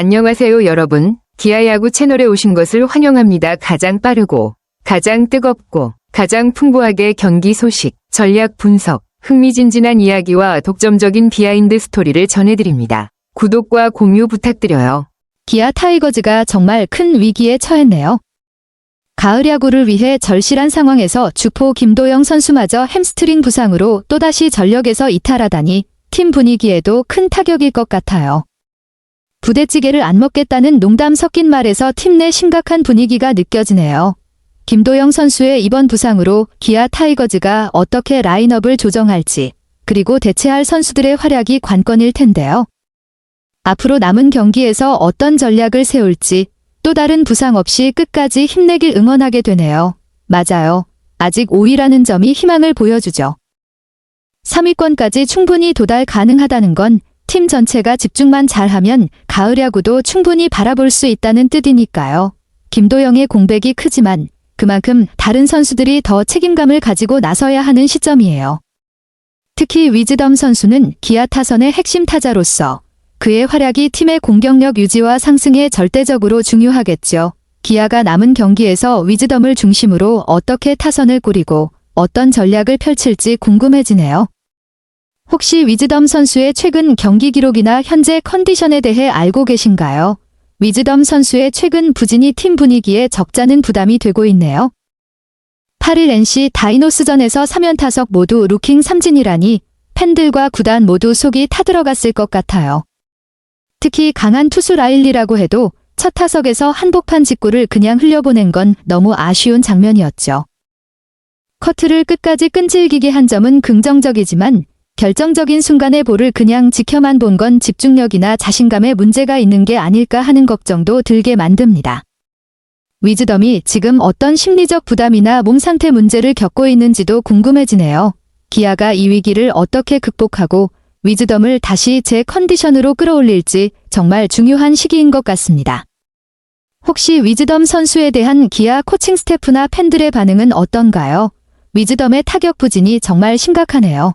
안녕하세요 여러분. 기아야구 채널에 오신 것을 환영합니다. 가장 빠르고 가장 뜨겁고 가장 풍부하게 경기 소식, 전략 분석, 흥미진진한 이야기와 독점적인 비하인드 스토리를 전해드립니다. 구독과 공유 부탁드려요. 기아 타이거즈가 정말 큰 위기에 처했네요. 가을 야구를 위해 절실한 상황에서 주포 김도영 선수마저 햄스트링 부상으로 또다시 전력에서 이탈하다니 팀 분위기에도 큰 타격일 것 같아요. 부대찌개를 안 먹겠다는 농담 섞인 말에서 팀 내 심각한 분위기가 느껴지네요. 김도영 선수의 이번 부상으로 기아 타이거즈가 어떻게 라인업을 조정할지, 그리고 대체할 선수들의 활약이 관건일 텐데요. 앞으로 남은 경기에서 어떤 전략을 세울지, 또 다른 부상 없이 끝까지 힘내길 응원하게 되네요. 맞아요. 아직 5위라는 점이 희망을 보여주죠. 3위권까지 충분히 도달 가능하다는 건 팀 전체가 집중만 잘하면 가을 야구도 충분히 바라볼 수 있다는 뜻이니까요. 김도영의 공백이 크지만 그만큼 다른 선수들이 더 책임감을 가지고 나서야 하는 시점이에요. 특히 위즈덤 선수는 기아 타선의 핵심 타자로서 그의 활약이 팀의 공격력 유지와 상승에 절대적으로 중요하겠죠. 기아가 남은 경기에서 위즈덤을 중심으로 어떻게 타선을 꾸리고 어떤 전략을 펼칠지 궁금해지네요. 혹시 위즈덤 선수의 최근 경기 기록이나 현재 컨디션에 대해 알고 계신가요? 위즈덤 선수의 최근 부진이 팀 분위기에 적잖은 부담이 되고 있네요. 8일 NC 다이노스전에서 3연타석 모두 루킹 3진이라니 팬들과 구단 모두 속이 타들어갔을 것 같아요. 특히 강한 투수 라일리라고 해도 첫 타석에서 한복판 직구를 그냥 흘려보낸 건 너무 아쉬운 장면이었죠. 커트를 끝까지 끈질기게 한 점은 긍정적이지만 결정적인 순간에 볼을 그냥 지켜만 본 건 집중력이나 자신감에 문제가 있는 게 아닐까 하는 걱정도 들게 만듭니다. 위즈덤이 지금 어떤 심리적 부담이나 몸 상태 문제를 겪고 있는지도 궁금해지네요. 기아가 이 위기를 어떻게 극복하고 위즈덤을 다시 제 컨디션으로 끌어올릴지 정말 중요한 시기인 것 같습니다. 혹시 위즈덤 선수에 대한 기아 코칭 스태프나 팬들의 반응은 어떤가요? 위즈덤의 타격 부진이 정말 심각하네요.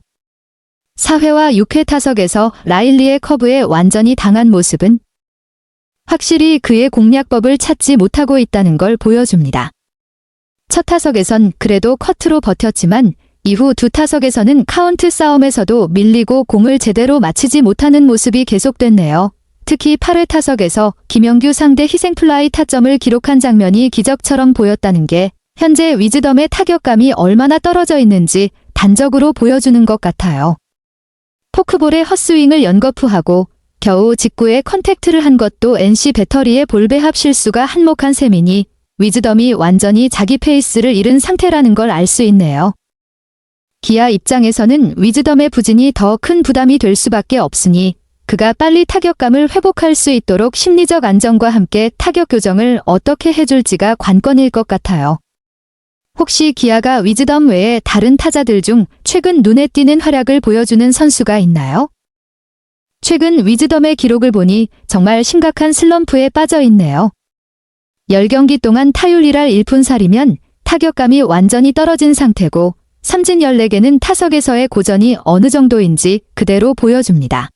4회와 6회 타석에서 라일리의 커브에 완전히 당한 모습은 확실히 그의 공략법을 찾지 못하고 있다는 걸 보여줍니다. 첫 타석에선 그래도 커트로 버텼지만 이후 두 타석에서는 카운트 싸움에서도 밀리고 공을 제대로 맞히지 못하는 모습이 계속됐네요. 특히 8회 타석에서 김영규 상대 희생플라이 타점을 기록한 장면이 기적처럼 보였다는 게 현재 위즈덤의 타격감이 얼마나 떨어져 있는지 단적으로 보여주는 것 같아요. 포크볼의 헛스윙을 연거푸하고 겨우 직구에 컨택트를 한 것도 NC 배터리의 볼배합 실수가 한몫한 셈이니 위즈덤이 완전히 자기 페이스를 잃은 상태라는 걸 알 수 있네요. 기아 입장에서는 위즈덤의 부진이 더 큰 부담이 될 수밖에 없으니 그가 빨리 타격감을 회복할 수 있도록 심리적 안정과 함께 타격 교정을 어떻게 해줄지가 관건일 것 같아요. 혹시 기아가 위즈덤 외에 다른 타자들 중 최근 눈에 띄는 활약을 보여주는 선수가 있나요? 최근 위즈덤의 기록을 보니 정말 심각한 슬럼프에 빠져 있네요. 10경기 동안 타율 1할 1푼살이면 타격감이 완전히 떨어진 상태고 삼진 14개는 타석에서의 고전이 어느 정도인지 그대로 보여줍니다.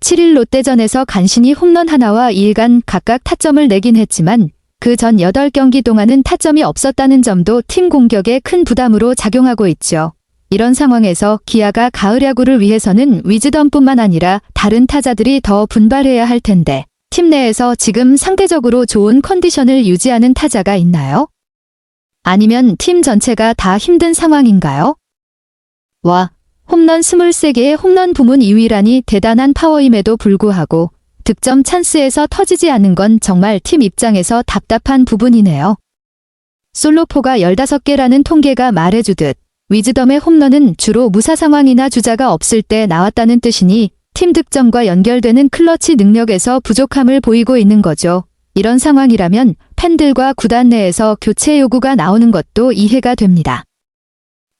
7일 롯데전에서 간신히 홈런 하나와 2일간 각각 타점을 내긴 했지만 그 전 8경기 동안은 타점이 없었다는 점도 팀 공격에 큰 부담으로 작용하고 있죠. 이런 상황에서 기아가 가을 야구를 위해서는 위즈덤뿐만 아니라 다른 타자들이 더 분발해야 할 텐데 팀 내에서 지금 상대적으로 좋은 컨디션을 유지하는 타자가 있나요? 아니면 팀 전체가 다 힘든 상황인가요? 와, 홈런 23개의 홈런 부문 2위라니 대단한 파워임에도 불구하고 득점 찬스에서 터지지 않는 건 정말 팀 입장에서 답답한 부분이네요. 솔로포가 15개라는 통계가 말해주듯 위즈덤의 홈런은 주로 무사 상황이나 주자가 없을 때 나왔다는 뜻이니 팀 득점과 연결되는 클러치 능력에서 부족함을 보이고 있는 거죠. 이런 상황이라면 팬들과 구단 내에서 교체 요구가 나오는 것도 이해가 됩니다.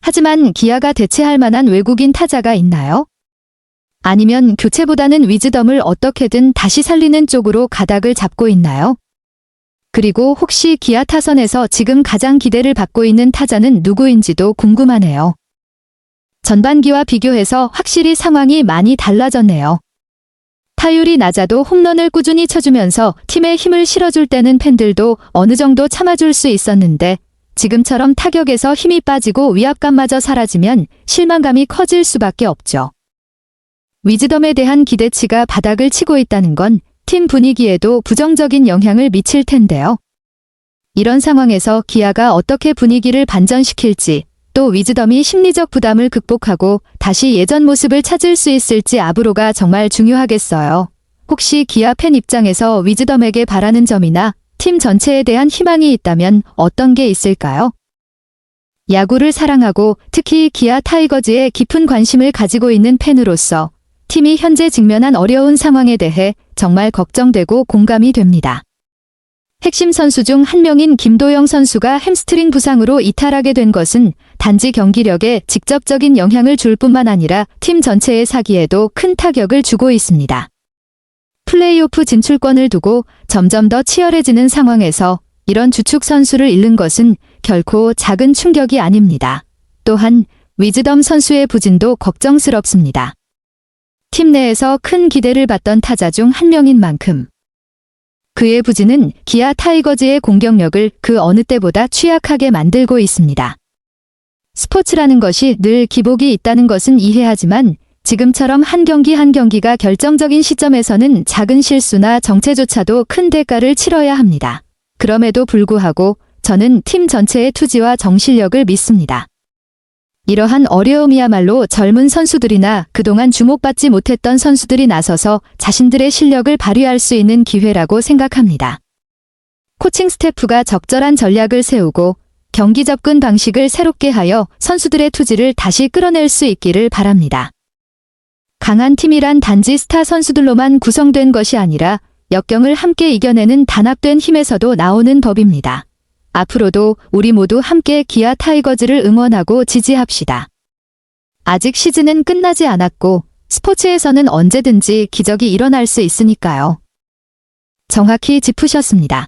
하지만 기아가 대체할 만한 외국인 타자가 있나요? 아니면 교체보다는 위즈덤을 어떻게든 다시 살리는 쪽으로 가닥을 잡고 있나요? 그리고 혹시 기아 타선에서 지금 가장 기대를 받고 있는 타자는 누구인지도 궁금하네요. 전반기와 비교해서 확실히 상황이 많이 달라졌네요. 타율이 낮아도 홈런을 꾸준히 쳐주면서 팀에 힘을 실어줄 때는 팬들도 어느 정도 참아줄 수 있었는데 지금처럼 타격에서 힘이 빠지고 위압감마저 사라지면 실망감이 커질 수밖에 없죠. 위즈덤에 대한 기대치가 바닥을 치고 있다는 건 팀 분위기에도 부정적인 영향을 미칠 텐데요. 이런 상황에서 기아가 어떻게 분위기를 반전시킬지, 또 위즈덤이 심리적 부담을 극복하고 다시 예전 모습을 찾을 수 있을지 앞으로가 정말 중요하겠어요. 혹시 기아 팬 입장에서 위즈덤에게 바라는 점이나 팀 전체에 대한 희망이 있다면 어떤 게 있을까요? 야구를 사랑하고 특히 기아 타이거즈에 깊은 관심을 가지고 있는 팬으로서 팀이 현재 직면한 어려운 상황에 대해 정말 걱정되고 공감이 됩니다. 핵심 선수 중 한 명인 김도영 선수가 햄스트링 부상으로 이탈하게 된 것은 단지 경기력에 직접적인 영향을 줄 뿐만 아니라 팀 전체의 사기에도 큰 타격을 주고 있습니다. 플레이오프 진출권을 두고 점점 더 치열해지는 상황에서 이런 주축 선수를 잃는 것은 결코 작은 충격이 아닙니다. 또한 위즈덤 선수의 부진도 걱정스럽습니다. 팀 내에서 큰 기대를 받던 타자 중 한 명인 만큼 그의 부진은 기아 타이거즈의 공격력을 그 어느 때보다 취약하게 만들고 있습니다. 스포츠라는 것이 늘 기복이 있다는 것은 이해하지만 지금처럼 한 경기 한 경기가 결정적인 시점에서는 작은 실수나 정체조차도 큰 대가를 치러야 합니다. 그럼에도 불구하고 저는 팀 전체의 투지와 정실력을 믿습니다. 이러한 어려움이야말로 젊은 선수들이나 그동안 주목받지 못했던 선수들이 나서서 자신들의 실력을 발휘할 수 있는 기회라고 생각합니다. 코칭 스태프가 적절한 전략을 세우고 경기 접근 방식을 새롭게 하여 선수들의 투지를 다시 끌어낼 수 있기를 바랍니다. 강한 팀이란 단지 스타 선수들로만 구성된 것이 아니라 역경을 함께 이겨내는 단합된 힘에서도 나오는 법입니다. 앞으로도 우리 모두 함께 기아 타이거즈를 응원하고 지지합시다. 아직 시즌은 끝나지 않았고 스포츠에서는 언제든지 기적이 일어날 수 있으니까요. 정확히 짚으셨습니다.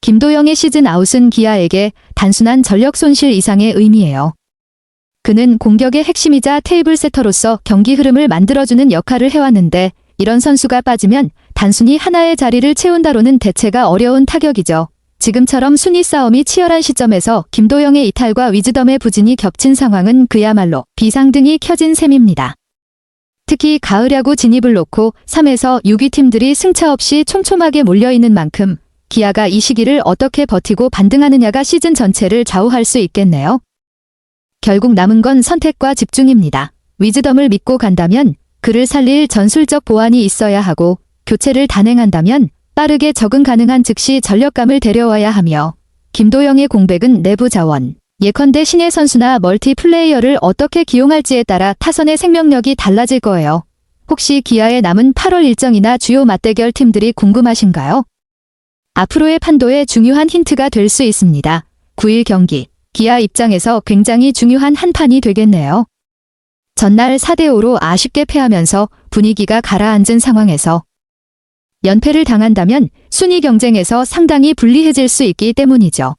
김도영의 시즌 아웃은 기아에게 단순한 전력 손실 이상의 의미예요. 그는 공격의 핵심이자 테이블 세터로서 경기 흐름을 만들어주는 역할을 해왔는데 이런 선수가 빠지면 단순히 하나의 자리를 채운다로는 대체가 어려운 타격이죠. 지금처럼 순위 싸움이 치열한 시점에서 김도영의 이탈과 위즈덤의 부진이 겹친 상황은 그야말로 비상등이 켜진 셈입니다. 특히 가을 야구 진입을 놓고 3에서 6위 팀들이 승차 없이 촘촘하게 몰려있는 만큼 기아가 이 시기를 어떻게 버티고 반등하느냐가 시즌 전체를 좌우할 수 있겠네요. 결국 남은 건 선택과 집중입니다. 위즈덤을 믿고 간다면 그를 살릴 전술적 보완이 있어야 하고 교체를 단행한다면 빠르게 적응 가능한 즉시 전력감을 데려와야 하며 김도영의 공백은 내부 자원, 예컨대 신예 선수나 멀티플레이어를 어떻게 기용할지에 따라 타선의 생명력이 달라질 거예요. 혹시 기아의 남은 8월 일정이나 주요 맞대결 팀들이 궁금하신가요? 앞으로의 판도에 중요한 힌트가 될 수 있습니다. 9일 경기, 기아 입장에서 굉장히 중요한 한 판이 되겠네요. 전날 4대5로 아쉽게 패하면서 분위기가 가라앉은 상황에서 연패를 당한다면 순위 경쟁에서 상당히 불리해질 수 있기 때문이죠.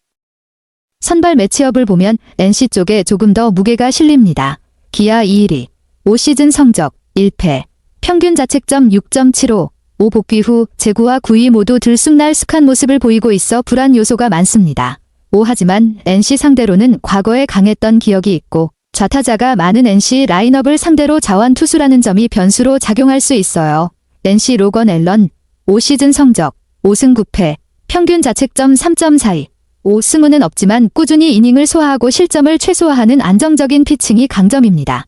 선발 매치업을 보면 NC 쪽에 조금 더 무게가 실립니다. 기아 2-1위, 5시즌 성적 1패, 평균 자책점 6.75, 5 복귀 후 제구와 9위 모두 들쑥날쑥한 모습을 보이고 있어 불안 요소가 많습니다. 하지만 NC 상대로는 과거에 강했던 기억이 있고 좌타자가 많은 NC 라인업을 상대로 자완 투수라는 점이 변수로 작용할 수 있어요. NC 로건 앨런 5시즌 성적 5승 9패, 평균 자책점 3.42, 5승은 없지만 꾸준히 이닝을 소화하고 실점을 최소화하는 안정적인 피칭이 강점입니다.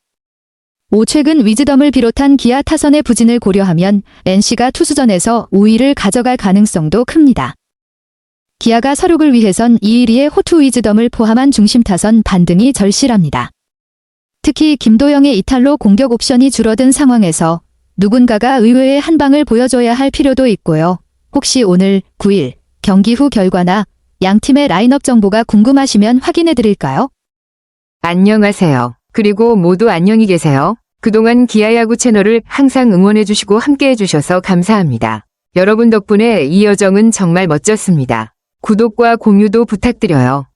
최근 위즈덤을 비롯한 기아 타선의 부진을 고려하면 NC가 투수전에서 우위를 가져갈 가능성도 큽니다. 기아가 서륙을 위해선 2-1위의 호투 위즈덤을 포함한 중심 타선 반등이 절실합니다. 특히 김도영의 이탈로 공격 옵션이 줄어든 상황에서 누군가가 의외의 한 방을 보여줘야 할 필요도 있고요. 혹시 오늘 9일 경기 후 결과나 양 팀의 라인업 정보가 궁금하시면 확인해 드릴까요? 안녕하세요. 그리고 모두 안녕히 계세요. 그동안 기아야구 채널을 항상 응원해주시고 함께해주셔서 감사합니다. 여러분 덕분에 이 여정은 정말 멋졌습니다. 구독과 공유도 부탁드려요.